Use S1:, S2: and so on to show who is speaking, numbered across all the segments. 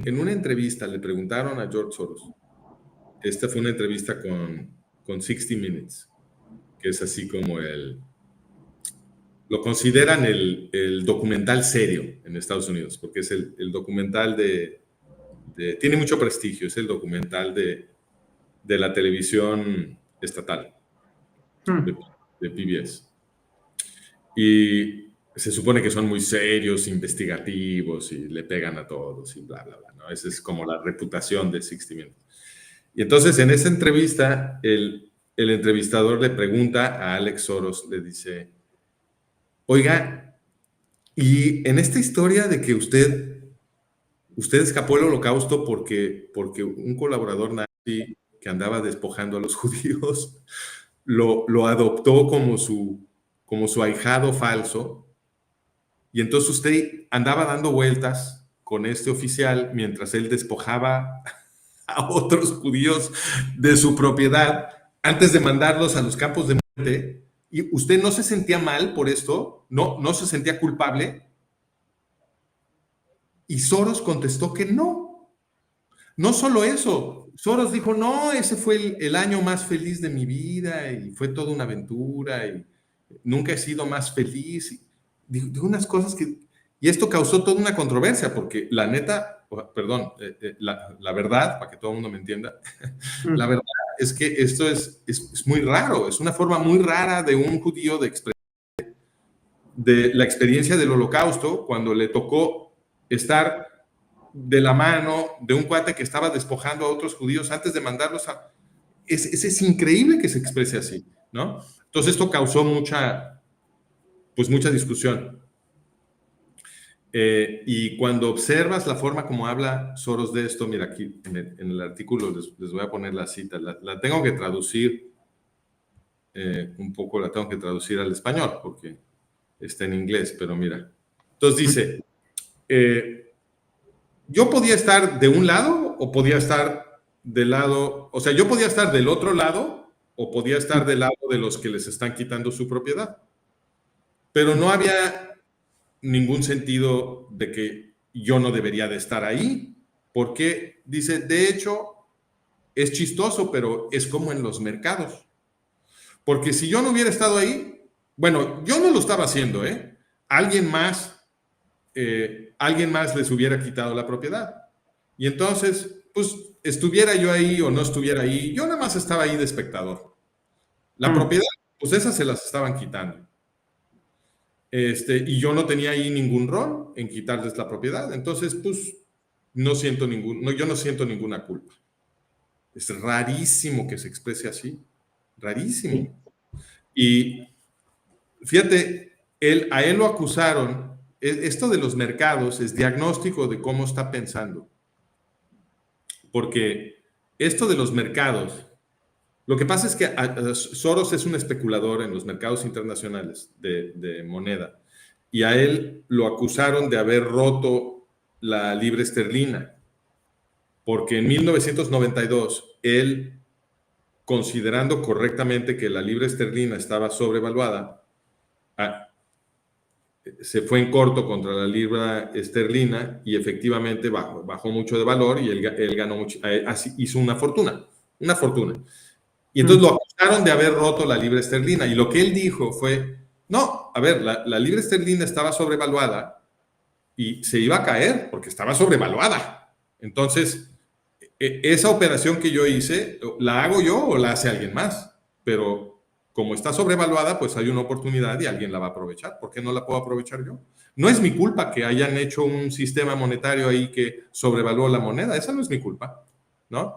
S1: en una entrevista le preguntaron a George Soros, esta fue una entrevista con 60 Minutes, que es así como lo consideran el documental serio en Estados Unidos, porque es el documental tiene mucho prestigio, es el documental de la televisión estatal, de, de PBS. Y se supone que son muy serios, investigativos y le pegan a todos y bla, bla, bla, ¿no? Esa es como la reputación de 60 Minutes. Y entonces en esa entrevista, el entrevistador le pregunta a Alex Soros, le dice, oiga, y en esta historia de que usted escapó del holocausto porque un colaborador nazi que andaba despojando a los judíos lo adoptó como su ahijado falso, y entonces usted andaba dando vueltas con este oficial mientras él despojaba a otros judíos de su propiedad antes de mandarlos a los campos de muerte, y usted no se sentía mal por esto, no se sentía culpable. Y Soros contestó que no. No solo eso, Soros dijo, no, ese fue el año más feliz de mi vida y fue toda una aventura y nunca he sido más feliz. Dijo unas cosas que... Y esto causó toda una controversia porque la neta, perdón, la verdad, para que todo el mundo me entienda, la verdad es que esto es muy raro, es una forma muy rara de un judío de expresar de la experiencia del holocausto cuando le tocó estar de la mano de un cuate que estaba despojando a otros judíos antes de mandarlos a... Es increíble que se exprese así, ¿no? Entonces esto causó mucha discusión. Y cuando observas la forma como habla Soros de esto, mira aquí en el artículo les voy a poner la cita, la tengo que traducir un poco, la tengo que traducir al español porque está en inglés, pero mira. Entonces dice, yo podía estar de un lado o podía estar del lado, o sea, yo podía estar del otro lado o podía estar del lado de los que les están quitando su propiedad. Pero no había ningún sentido de que yo no debería de estar ahí, porque dice, de hecho, es chistoso, pero es como en los mercados. Porque si yo no hubiera estado ahí, bueno, yo no lo estaba haciendo, ¿eh? Alguien más les hubiera quitado la propiedad. Y entonces, pues, estuviera yo ahí o no estuviera ahí, yo nada más estaba ahí de espectador. La propiedad, pues esas se las estaban quitando. Y yo no tenía ahí ningún rol en quitarles la propiedad. Entonces, pues, yo no siento ninguna culpa. Es rarísimo que se exprese así. Rarísimo. Y fíjate, a él lo acusaron. Esto de los mercados es diagnóstico de cómo está pensando. Porque esto de los mercados, lo que pasa es que Soros es un especulador en los mercados internacionales de moneda, y a él lo acusaron de haber roto la libra esterlina, porque en 1992 él, considerando correctamente que la libra esterlina estaba sobrevaluada, se fue en corto contra la libra esterlina y efectivamente bajó mucho de valor y él ganó mucho, hizo una fortuna. Y entonces lo acusaron de haber roto la libra esterlina y lo que él dijo fue, no, a ver, la libra esterlina estaba sobrevaluada y se iba a caer porque estaba sobrevaluada. Entonces, esa operación que yo hice, ¿la hago yo o la hace alguien más? Pero como está sobrevaluada, pues hay una oportunidad y alguien la va a aprovechar. ¿Por qué no la puedo aprovechar yo? No es mi culpa que hayan hecho un sistema monetario ahí que sobrevaluó la moneda. Esa no es mi culpa, ¿no?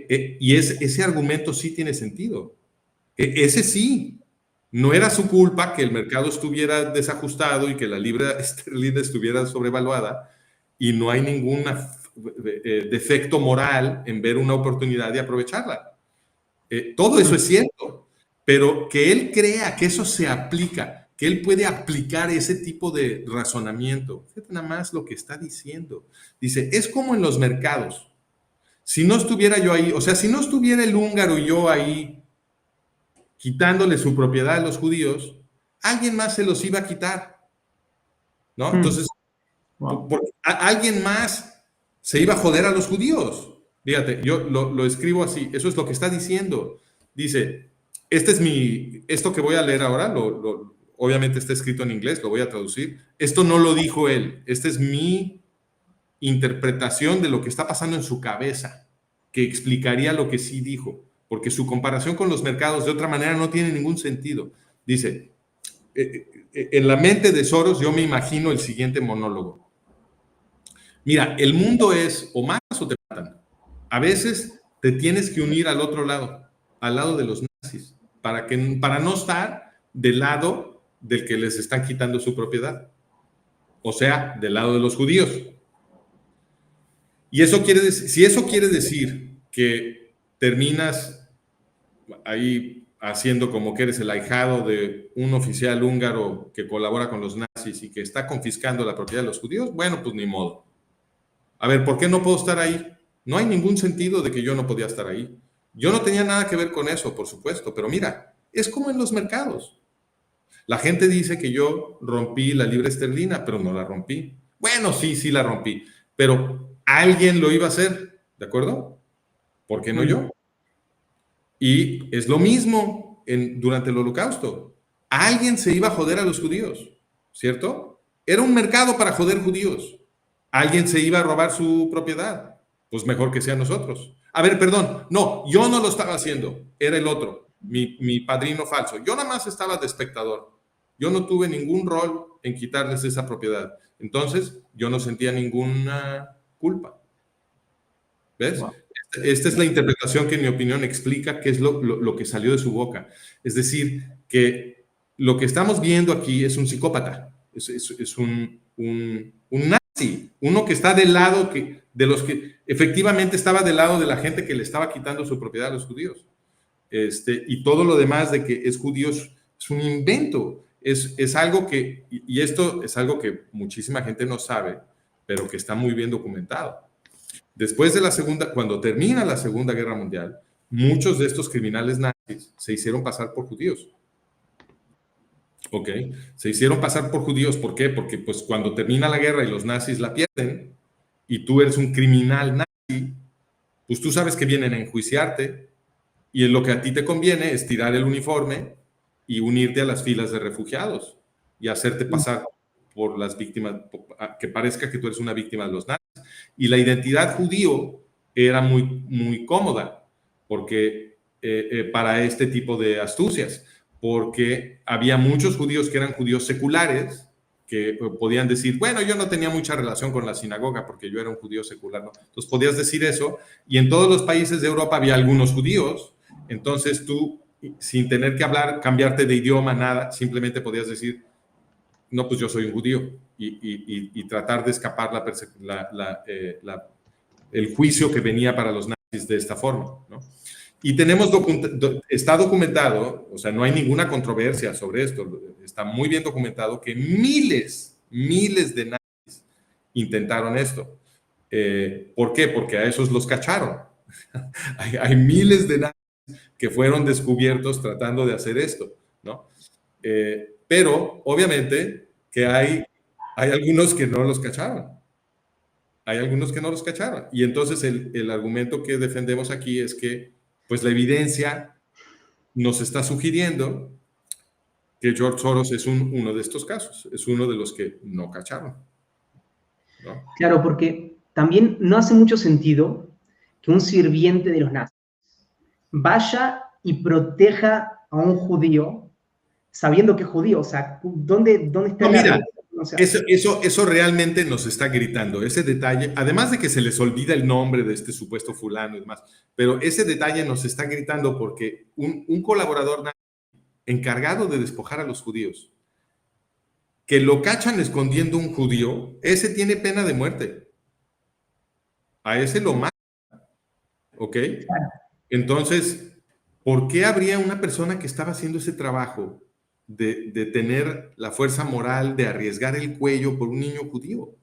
S1: Y ese argumento sí tiene sentido. Ese sí. No era su culpa que el mercado estuviera desajustado y que la libra esterlina estuviera sobrevaluada y no hay ningún defecto moral en ver una oportunidad y aprovecharla. Todo eso es cierto, pero que él crea que eso se aplica, que él puede aplicar ese tipo de razonamiento. Fíjate nada más lo que está diciendo. Dice, es como en los mercados. Si no estuviera yo ahí, o sea, si no estuviera el húngaro y yo ahí quitándole su propiedad a los judíos, alguien más se los iba a quitar, ¿no? Entonces, alguien más se iba a joder a los judíos. Fíjate, yo lo escribo así, eso es lo que está diciendo. Dice, esto que voy a leer ahora, obviamente está escrito en inglés, lo voy a traducir. Esto no lo dijo él, esta es mi interpretación de lo que está pasando en su cabeza, que explicaría lo que sí dijo, porque su comparación con los mercados de otra manera no tiene ningún sentido. Dice, en la mente de Soros yo me imagino el siguiente monólogo. Mira, el mundo es o matas o te matan. A veces te tienes que unir al otro lado, al lado de los nazis, para no estar del lado del que les están quitando su propiedad. O sea, del lado de los judíos. Y eso quiere decir, si eso quiere decir que terminas ahí haciendo como que eres el ahijado de un oficial húngaro que colabora con los nazis y que está confiscando la propiedad de los judíos, bueno, pues ni modo. A ver, ¿por qué no puedo estar ahí? No hay ningún sentido de que yo no podía estar ahí. Yo no tenía nada que ver con eso, por supuesto, pero mira, es como en los mercados. La gente dice que yo rompí la libra esterlina, pero no la rompí. Bueno, sí la rompí, pero alguien lo iba a hacer, ¿de acuerdo? ¿Por qué no yo? Y es lo mismo durante el Holocausto. Alguien se iba a joder a los judíos, ¿cierto? Era un mercado para joder judíos. Alguien se iba a robar su propiedad. Pues mejor que sean nosotros. A ver, perdón, no, yo no lo estaba haciendo, era el otro, mi padrino falso. Yo nada más estaba de espectador. Yo no tuve ningún rol en quitarles esa propiedad. Entonces, yo no sentía ninguna culpa. ¿Ves? Wow. Esta es la interpretación que, en mi opinión, explica qué es lo que salió de su boca. Es decir, que lo que estamos viendo aquí es un psicópata, es un nazi, uno que está del lado de los que efectivamente estaba del lado de la gente que le estaba quitando su propiedad a los judíos. Y todo lo demás de que es judío es un invento, es algo que, y esto es algo que muchísima gente no sabe, pero que está muy bien documentado. Después de cuando termina la Segunda Guerra Mundial, muchos de estos criminales nazis se hicieron pasar por judíos. ¿Ok? Se hicieron pasar por judíos, ¿por qué? Porque pues cuando termina la guerra y los nazis la pierden, y tú eres un criminal nazi, pues tú sabes que vienen a enjuiciarte, y lo que a ti te conviene es tirar el uniforme y unirte a las filas de refugiados, y hacerte pasar por las víctimas, que parezca que tú eres una víctima de los nazis. Y la identidad judío era muy, muy cómoda porque, para este tipo de astucias, porque había muchos judíos que eran judíos seculares que podían decir, bueno, yo no tenía mucha relación con la sinagoga porque yo era un judío secular, ¿no? Entonces podías decir eso, y en todos los países de Europa había algunos judíos, entonces tú, sin tener que cambiarte de idioma, nada, simplemente podías decir, no, pues yo soy un judío, y tratar de escapar el juicio que venía para los nazis de esta forma, ¿no? Y está documentado, o sea, no hay ninguna controversia sobre esto, está muy bien documentado que miles de nazis intentaron esto. ¿Por qué? Porque a esos los cacharon. hay miles de nazis que fueron descubiertos tratando de hacer esto, ¿no? Pero, obviamente, que hay algunos que no los cacharon. Hay algunos que no los cacharon. Y entonces el argumento que defendemos aquí es que, pues, la evidencia nos está sugiriendo que George Soros es uno de estos casos. Es uno de los que no cacharon, ¿no?
S2: Claro, porque también no hace mucho sentido que un sirviente de los nazis vaya y proteja a un judío sabiendo que es judío. O sea, ¿dónde está
S1: no,
S2: la...
S1: Mira, o sea, eso realmente nos está gritando, ese detalle, además de que se les olvida el nombre de este supuesto fulano y demás, pero ese detalle nos está gritando porque un colaborador nazi encargado de despojar a los judíos, que lo cachan escondiendo un judío, ese tiene pena de muerte. A ese lo matan, ¿ok? Entonces, ¿por qué habría una persona que estaba haciendo ese trabajo de tener la fuerza moral de arriesgar el cuello por un niño judío?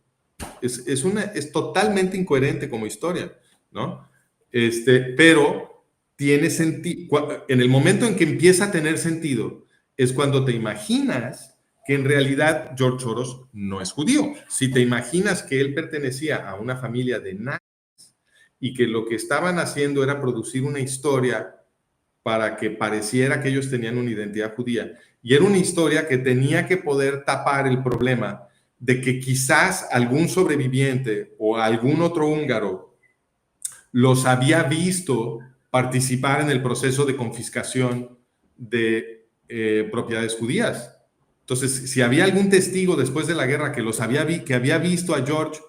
S1: Es totalmente incoherente como historia, ¿no? Pero tiene sentido. En el momento en que empieza a tener sentido es cuando te imaginas que en realidad George Soros no es judío. Si te imaginas que él pertenecía a una familia de nazis y que lo que estaban haciendo era producir una historia para que pareciera que ellos tenían una identidad judía, y era una historia que tenía que poder tapar el problema de que quizás algún sobreviviente o algún otro húngaro los había visto participar en el proceso de confiscación de propiedades judías. Entonces, si había algún testigo después de la guerra que que había visto a George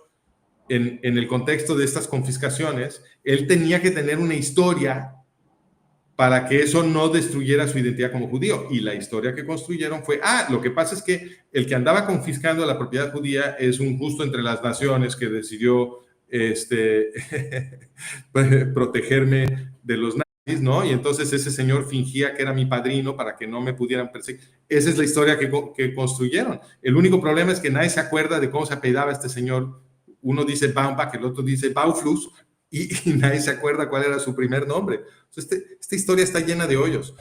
S1: en el contexto de estas confiscaciones, él tenía que tener una historia para que eso no destruyera su identidad como judío. Y la historia que construyeron fue, lo que pasa es que el que andaba confiscando la propiedad judía es un justo entre las naciones que decidió protegerme de los nazis, ¿no? Y entonces ese señor fingía que era mi padrino para que no me pudieran perseguir. Esa es la historia que construyeron. El único problema es que nadie se acuerda de cómo se apellidaba este señor. Uno dice Baumbach, el otro dice Bauflus, y nadie se acuerda cuál era su primer nombre. Esta historia está llena de hoyos.